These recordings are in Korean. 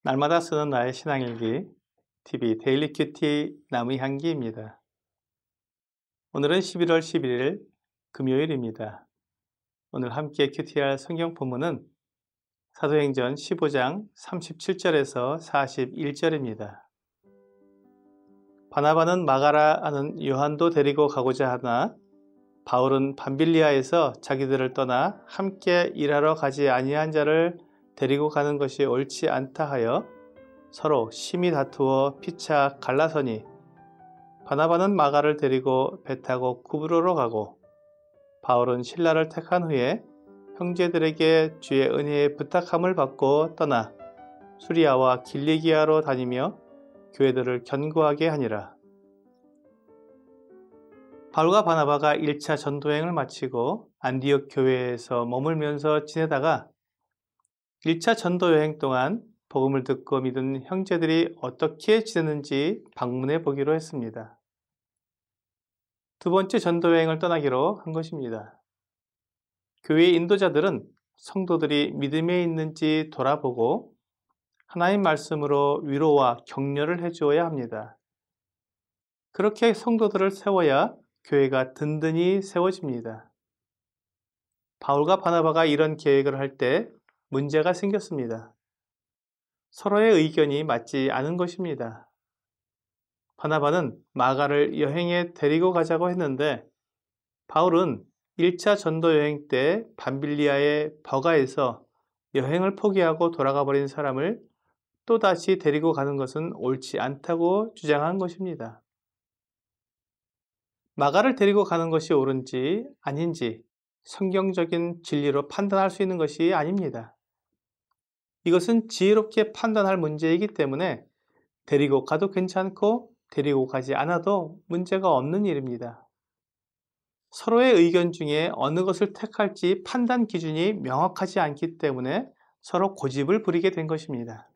날마다 쓰는 나의 신앙일기 TV 데일리 큐티 나무향기입니다. 오늘은 11월 11일 금요일입니다. 오늘 함께 큐티할 성경 본문은 사도행전 15장 37절에서 41절입니다. 바나바는 마가라 하는 요한도 데리고 가고자 하나 바울은 밤빌리아에서 자기들을 떠나 함께 일하러 가지 아니한 자를 데리고 가는 것이 옳지 않다 하여 서로 심히 다투어 피차 갈라서니 바나바는 마가를 데리고 배 타고 구브로로 가고 바울은 실라를 택한 후에 형제들에게 주의 은혜의 부탁함을 받고 떠나 수리아와 길리기아로 다니며 교회들을 견고하게 하니라. 바울과 바나바가 1차 전도여행을 마치고 안디옥 교회에서 머물면서 지내다가 1차 전도여행 동안 복음을 듣고 믿은 형제들이 어떻게 지냈는지 방문해 보기로 했습니다. 두 번째 전도여행을 떠나기로 한 것입니다. 교회 인도자들은 성도들이 믿음에 있는지 돌아보고 하나님 말씀으로 위로와 격려를 해주어야 합니다. 그렇게 성도들을 세워야 교회가 든든히 세워집니다. 바울과 바나바가 이런 계획을 할 때 문제가 생겼습니다. 서로의 의견이 맞지 않은 것입니다. 바나바는 마가를 여행에 데리고 가자고 했는데 바울은 1차 전도 여행 때 밤빌리아의 버가에서 여행을 포기하고 돌아가 버린 사람을 또다시 데리고 가는 것은 옳지 않다고 주장한 것입니다. 마가를 데리고 가는 것이 옳은지 아닌지 성경적인 진리로 판단할 수 있는 것이 아닙니다. 이것은 지혜롭게 판단할 문제이기 때문에 데리고 가도 괜찮고 데리고 가지 않아도 문제가 없는 일입니다. 서로의 의견 중에 어느 것을 택할지 판단 기준이 명확하지 않기 때문에 서로 고집을 부리게 된 것입니다.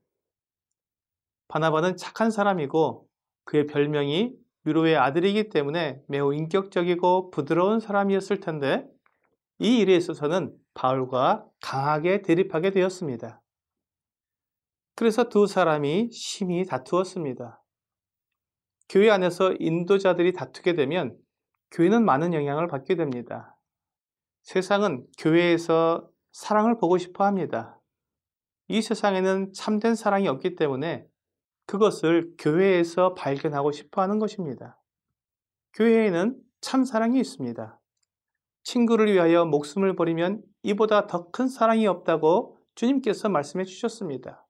바나바는 착한 사람이고 그의 별명이 위로의 아들이기 때문에 매우 인격적이고 부드러운 사람이었을 텐데 이 일에 있어서는 바울과 강하게 대립하게 되었습니다. 그래서 두 사람이 심히 다투었습니다. 교회 안에서 인도자들이 다투게 되면 교회는 많은 영향을 받게 됩니다. 세상은 교회에서 사랑을 보고 싶어 합니다. 이 세상에는 참된 사랑이 없기 때문에 그것을 교회에서 발견하고 싶어 하는 것입니다. 교회에는 참 사랑이 있습니다. 친구를 위하여 목숨을 버리면 이보다 더 큰 사랑이 없다고 주님께서 말씀해 주셨습니다.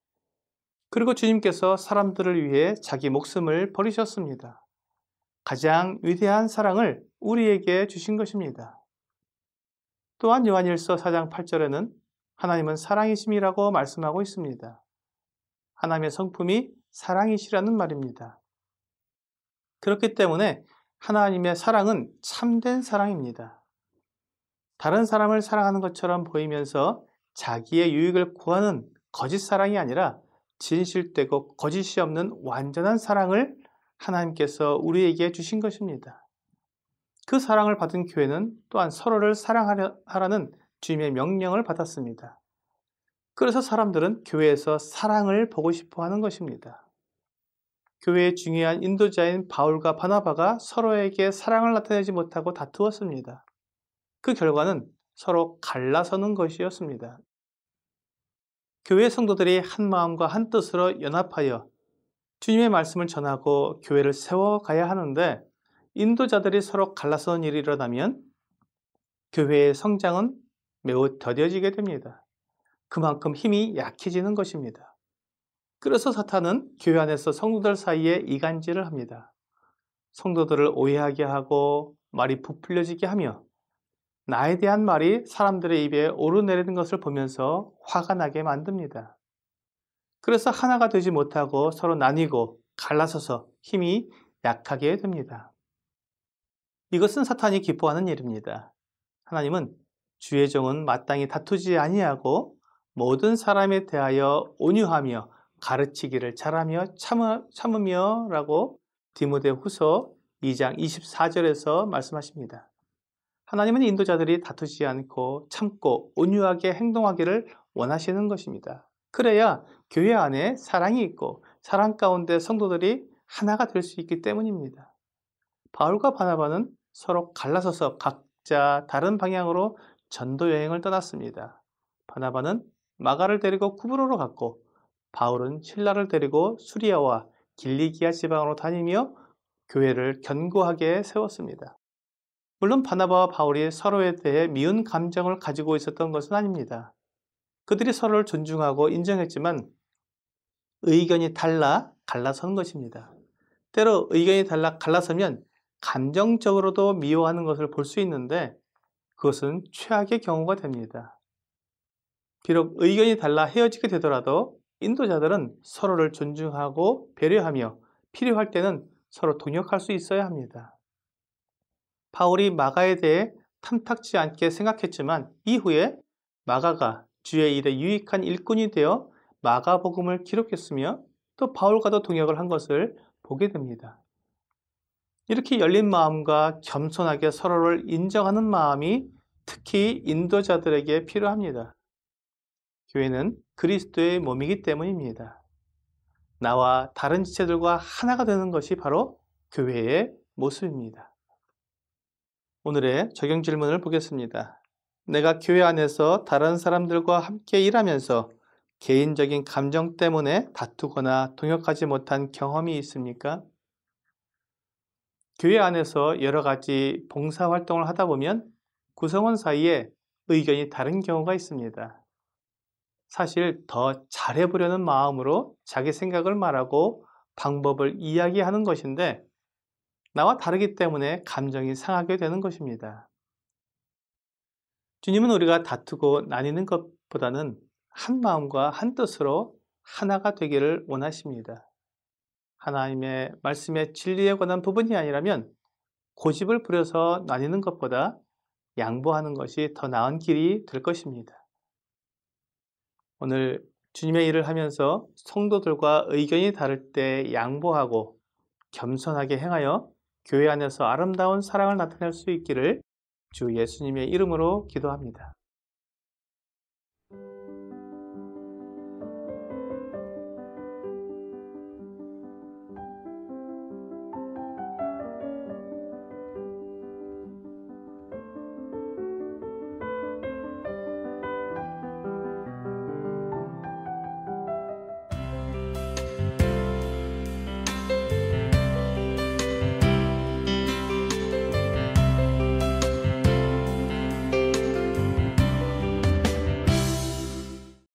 그리고 주님께서 사람들을 위해 자기 목숨을 버리셨습니다. 가장 위대한 사랑을 우리에게 주신 것입니다. 또한 요한일서 4장 8절에는 하나님은 사랑이심이라고 말씀하고 있습니다. 하나님의 성품이 사랑이시라는 말입니다. 그렇기 때문에 하나님의 사랑은 참된 사랑입니다. 다른 사람을 사랑하는 것처럼 보이면서 자기의 유익을 구하는 거짓 사랑이 아니라 진실되고 거짓이 없는 완전한 사랑을 하나님께서 우리에게 주신 것입니다. 그 사랑을 받은 교회는 또한 서로를 사랑하라는 주님의 명령을 받았습니다. 그래서 사람들은 교회에서 사랑을 보고 싶어 하는 것입니다. 교회의 중요한 인도자인 바울과 바나바가 서로에게 사랑을 나타내지 못하고 다투었습니다. 그 결과는 서로 갈라서는 것이었습니다. 교회 성도들이 한 마음과 한 뜻으로 연합하여 주님의 말씀을 전하고 교회를 세워가야 하는데 인도자들이 서로 갈라서는 일이 일어나면 교회의 성장은 매우 더뎌지게 됩니다. 그만큼 힘이 약해지는 것입니다. 그래서 사탄은 교회 안에서 성도들 사이에 이간질을 합니다. 성도들을 오해하게 하고 말이 부풀려지게 하며 나에 대한 말이 사람들의 입에 오르내리는 것을 보면서 화가 나게 만듭니다. 그래서 하나가 되지 못하고 서로 나뉘고 갈라서서 힘이 약하게 됩니다. 이것은 사탄이 기뻐하는 일입니다. 하나님은 주의 종은 마땅히 다투지 아니하고 모든 사람에 대하여 온유하며 가르치기를 잘하며 참으며 라고 디모데후서 2장 24절에서 말씀하십니다. 하나님은 인도자들이 다투지 않고 참고 온유하게 행동하기를 원하시는 것입니다. 그래야 교회 안에 사랑이 있고 사랑 가운데 성도들이 하나가 될 수 있기 때문입니다. 바울과 바나바는 서로 갈라서서 각자 다른 방향으로 전도 여행을 떠났습니다. 바나바는 마가를 데리고 쿠브로로 갔고 바울은 실라를 데리고 수리아와 길리기아 지방으로 다니며 교회를 견고하게 세웠습니다. 물론 바나바와 바울이 서로에 대해 미운 감정을 가지고 있었던 것은 아닙니다. 그들이 서로를 존중하고 인정했지만 의견이 달라 갈라선 것입니다. 때로 의견이 달라 갈라서면 감정적으로도 미워하는 것을 볼 수 있는데 그것은 최악의 경우가 됩니다. 비록 의견이 달라 헤어지게 되더라도 인도자들은 서로를 존중하고 배려하며 필요할 때는 서로 동역할 수 있어야 합니다. 바울이 마가에 대해 탐탁지 않게 생각했지만 이후에 마가가 주의 일에 유익한 일꾼이 되어 마가복음을 기록했으며 또 바울과도 동역을 한 것을 보게 됩니다. 이렇게 열린 마음과 겸손하게 서로를 인정하는 마음이 특히 인도자들에게 필요합니다. 교회는 그리스도의 몸이기 때문입니다. 나와 다른 지체들과 하나가 되는 것이 바로 교회의 모습입니다. 오늘의 적용 질문을 보겠습니다. 내가 교회 안에서 다른 사람들과 함께 일하면서 개인적인 감정 때문에 다투거나 동역하지 못한 경험이 있습니까? 교회 안에서 여러 가지 봉사활동을 하다 보면 구성원 사이에 의견이 다른 경우가 있습니다. 사실 더 잘해보려는 마음으로 자기 생각을 말하고 방법을 이야기하는 것인데 나와 다르기 때문에 감정이 상하게 되는 것입니다. 주님은 우리가 다투고 나뉘는 것보다는 한 마음과 한 뜻으로 하나가 되기를 원하십니다. 하나님의 말씀의 진리에 관한 부분이 아니라면 고집을 부려서 나뉘는 것보다 양보하는 것이 더 나은 길이 될 것입니다. 오늘 주님의 일을 하면서 성도들과 의견이 다를 때 양보하고 겸손하게 행하여 교회 안에서 아름다운 사랑을 나타낼 수 있기를 주 예수님의 이름으로 기도합니다.